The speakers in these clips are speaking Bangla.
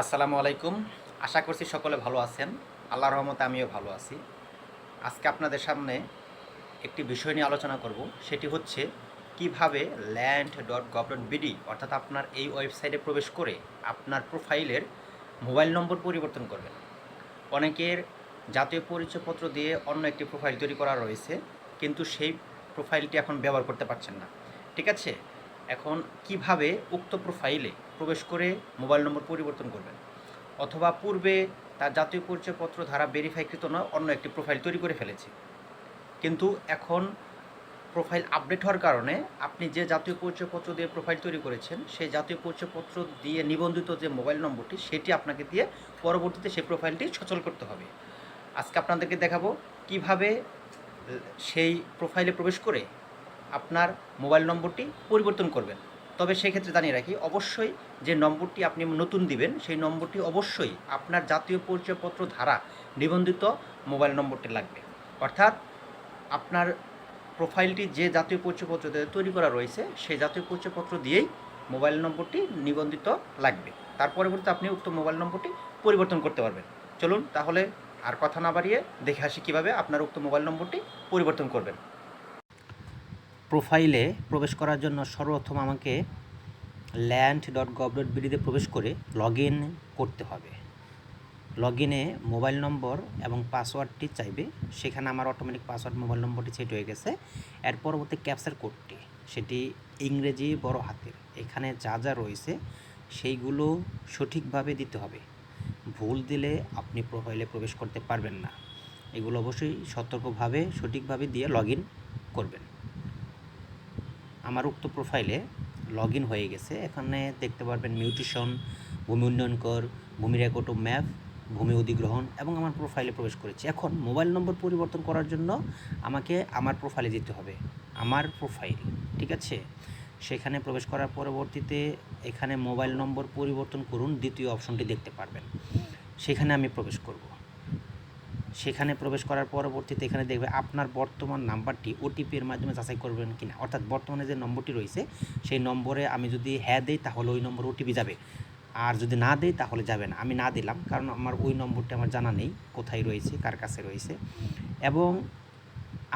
আসসালামু আলাইকুম। আশা করছি সকলে ভালো আছেন। আল্লাহর রহমতে আমিও ভালো আছি। আজকে আপনাদের সামনে একটি বিষয় নিয়ে আলোচনা করব। সেটি হচ্ছে কিভাবে land.gov.bd অর্থাৎ আপনার এই ওয়েবসাইটে প্রবেশ করে আপনার প্রোফাইলের মোবাইল নম্বর পরিবর্তন করবেন। অনেকের জাতীয় পরিচয়পত্র দিয়ে অন্য একটি প্রোফাইল তৈরি করা রয়েছে, কিন্তু সেই প্রোফাইলটি এখন ব্যবহার করতে পারছেন না। ঠিক আছে? এখন কিভাবে উক্ত প্রোফাইলে প্রবেশ করে মোবাইল নম্বর পরিবর্তন করবেন, অথবা পূর্বে তার জাতীয় পরিচয়পত্র দ্বারা ভেরিফাইকৃত নয় অন্য একটি প্রোফাইল তৈরি করে ফেলেছে, কিন্তু এখন প্রোফাইল আপডেট হওয়ার কারণে আপনি যে জাতীয় পরিচয়পত্র দিয়ে প্রোফাইল তৈরি করেছেন সেই জাতীয় পরিচয়পত্র দিয়ে নিবন্ধিত যে মোবাইল নম্বরটি সেটি আপনাকে দিয়ে পরবর্তীতে সেই প্রোফাইলটি সচল করতে হবে। আজকে আপনাদেরকে দেখাবো কিভাবে সেই প্রোফাইলে প্রবেশ করে আপনার মোবাইল নম্বরটি পরিবর্তন করবেন। তবে সেক্ষেত্রে জানিয়ে রাখি, অবশ্যই যে নম্বরটি আপনি নতুন দিবেন সেই নম্বরটি অবশ্যই আপনার জাতীয় পরিচয়পত্র ধারা নিবন্ধিত মোবাইল নম্বরটি লাগবে। অর্থাৎ আপনার প্রোফাইলটি যে জাতীয় পরিচয়পত্র দিয়ে তৈরি করা রয়েছে সেই জাতীয় পরিচয়পত্র দিয়েই মোবাইল নম্বরটি নিবন্ধিত লাগবে। তার পরবর্তীতে আপনি উক্ত মোবাইল নম্বরটি পরিবর্তন করতে পারবেন। চলুন তাহলে আর কথা না বাড়িয়ে দেখে আসি কীভাবে আপনার উক্ত মোবাইল নম্বরটি পরিবর্তন করবেন। প্রোফাইলে প্রবেশ করার জন্য সর্বপ্রথম আমাকে land.gov.bd প্রবেশ করে লগ ইন করতে হবে। লগ ইনে মোবাইল নম্বর এবং পাসওয়ার্ডটি চাইবে। সেখানে আমার অটোমেটিক পাসওয়ার্ড মোবাইল নম্বরটি সেট হয়ে গেছে। এর পরবর্তী ক্যাপচার কোডটি, সেটি ইংরেজি বড় হাতের। এখানে যা যা রয়েছে সেইগুলো সঠিকভাবে দিতে হবে। ভুল দিলে আপনি প্রোফাইলে প্রবেশ করতে পারবেন না। এগুলো অবশ্যই সতর্কভাবে সঠিকভাবে দিয়ে লগ ইন করবেন। আমার উক্ত প্রোফাইলে লগ ইন হয়ে গেছে। এখানে দেখতে পারবেন মিউটেশন, ভূমি উন্নয়ন কর, ভূমি রেকর্ড ও ম্যাপ, ভূমি অধিগ্রহণ এবং আমার প্রোফাইলে প্রবেশ করেছি। এখন মোবাইল নম্বর পরিবর্তন করার জন্য আমাকে আমার প্রোফাইলে যেতে হবে, আমার প্রোফাইল। ঠিক আছে? সেখানে প্রবেশ করার পরবর্তীতে এখানে মোবাইল নম্বর পরিবর্তন করুন দ্বিতীয় অপশনটি দেখতে পারবেন। সেখানে আমি প্রবেশ করব। সেখানে প্রবেশ করার পরবর্তীতে এখানে দেখবে আপনার বর্তমান নাম্বারটি ওটিপি এর মাধ্যমে যাচাই করবেন কিনা। অর্থাৎ বর্তমানে যে নম্বরটি রয়েছে সেই নম্বরে আমি যদি হ্যাঁ দেই তাহলে ওই নম্বরে ওটিপি যাবে, আর যদি না দেই তাহলে যাবে না। আমি না দিলাম, কারণ আমার ওই নম্বরটি আমার জানা নেই কোথায় রয়েছে, কার কাছে রয়েছে। এবং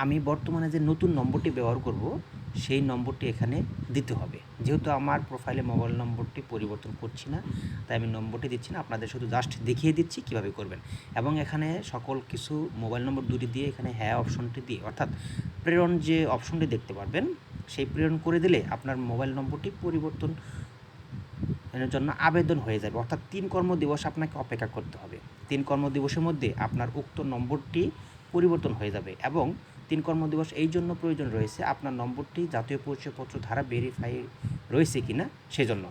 আমি বর্তমানে যে নতুন নম্বরটি ব্যবহার করব সেই নম্বরটি এখানে দিতে হবে। যেহেতু আমার প্রোফাইলে মোবাইল নম্বরটি পরিবর্তন করছি না, তাই আমি নম্বরটি দিচ্ছি না, আপনাদের শুধু জাস্ট দেখিয়ে দিচ্ছি কীভাবে করবেন। এবং এখানে সকল কিছু মোবাইল নম্বর দুটি দিয়ে এখানে হ্যাঁ অপশনটি দিয়ে, অর্থাৎ প্রেরণ যে অপশনটি দেখতে পারবেন সেই প্রেরণ করে দিলে আপনার মোবাইল নম্বরটি পরিবর্তন এর জন্য আবেদন হয়ে যাবে। অর্থাৎ 3 কর্মদিবস আপনাকে অপেক্ষা করতে হবে। 3 কর্মদিবসের মধ্যে আপনার উক্ত নম্বরটি পরিবর্তন হয়ে যাবে। এবং 3 কর্মদিবস এই জন্য প্রয়োজন রয়েছে আপনার নম্বরটি জাতীয় পরিচয়পত্র ধারা ভেরিফাই রয়েছে কিনা সেজন্য।